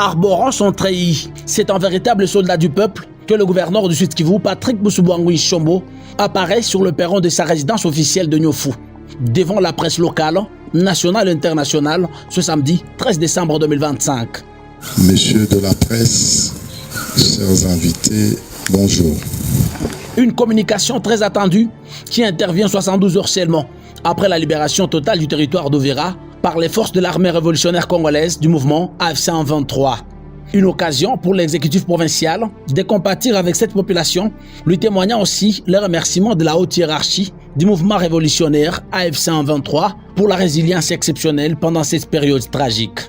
Arborant son treillis, c'est un véritable soldat du peuple que le gouverneur du Sud-Kivu, Patrick Boussoubouangouin Tshombo, apparaît sur le perron de sa résidence officielle de Nyofu, devant la presse locale, nationale et internationale, ce samedi 13 décembre 2025. Messieurs de la presse, chers invités, bonjour. Une communication très attendue qui intervient 72 heures seulement après la libération totale du territoire d'Uvira par les forces de l'armée révolutionnaire congolaise du mouvement AFC 123. Une occasion pour l'exécutif provincial de compatir avec cette population, lui témoignant aussi les remerciements de la haute hiérarchie du mouvement révolutionnaire AFC 123 pour la résilience exceptionnelle pendant cette période tragique.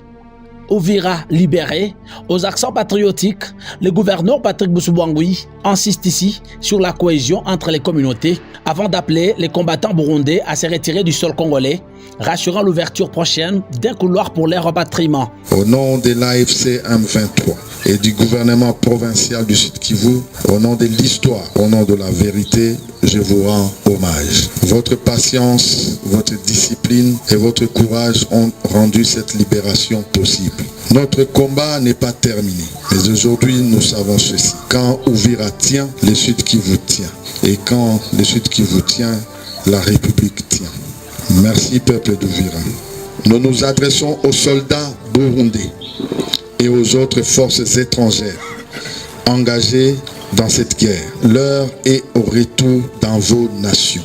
Uvira libéré, aux accents patriotiques, le gouverneur Patrick Boussoubouangouin insiste ici sur la cohésion entre les communautés avant d'appeler les combattants burundais à se retirer du sol congolais, rassurant l'ouverture prochaine d'un couloir pour leur rapatriement. Au nom de l'AFC M23 et du gouvernement provincial du Sud-Kivu, au nom de l'histoire, au nom de la vérité, je vous rends hommage. Votre patience, votre discipline et votre courage ont rendu cette libération possible. Notre combat n'est pas terminé, mais aujourd'hui nous savons ceci. Quand Uvira tient, le Sud-Kivu tient. Et quand le Sud-Kivu tient, la République tient. Merci peuple d'Uvira. Nous nous adressons aux soldats burundais et aux autres forces étrangères engagées dans cette guerre. L'heure est au retour dans vos nations.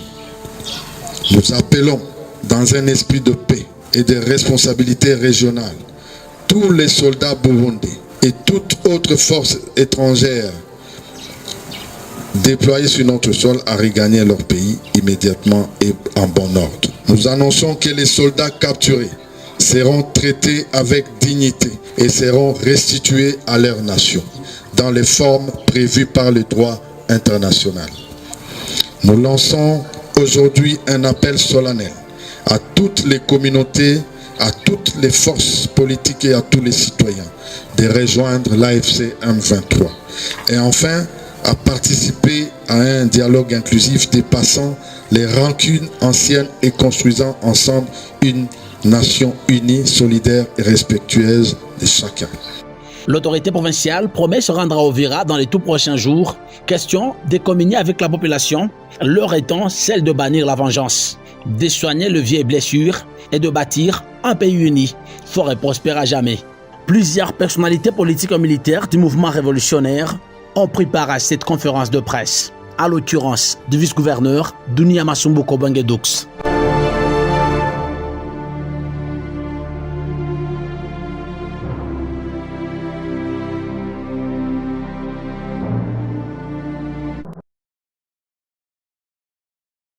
Nous appelons dans un esprit de paix et de responsabilité régionale tous les soldats burundais et toute autre force étrangère déployés sur notre sol à regagner leur pays immédiatement et en bon ordre. Nous annonçons que les soldats capturés seront traités avec dignité et seront restitués à leur nation dans les formes prévues par le droit international. Nous lançons aujourd'hui un appel solennel à toutes les communautés, à toutes les forces politiques et à tous les citoyens de rejoindre l'AFC M23. Et enfin, à participer à un dialogue inclusif dépassant les rancunes anciennes et construisant ensemble une nation unie, solidaire et respectueuse de chacun. L'autorité provinciale promet se rendre à Uvira dans les tout prochains jours. Question de communier avec la population, leur étant celle de bannir la vengeance, de soigner les vieilles blessures et de bâtir un pays uni, fort et prospère à jamais. Plusieurs personnalités politiques et militaires du mouvement révolutionnaire ont pris part à cette conférence de presse, à l'occurrence du vice-gouverneur Dunia Masumbuko Bangedoux.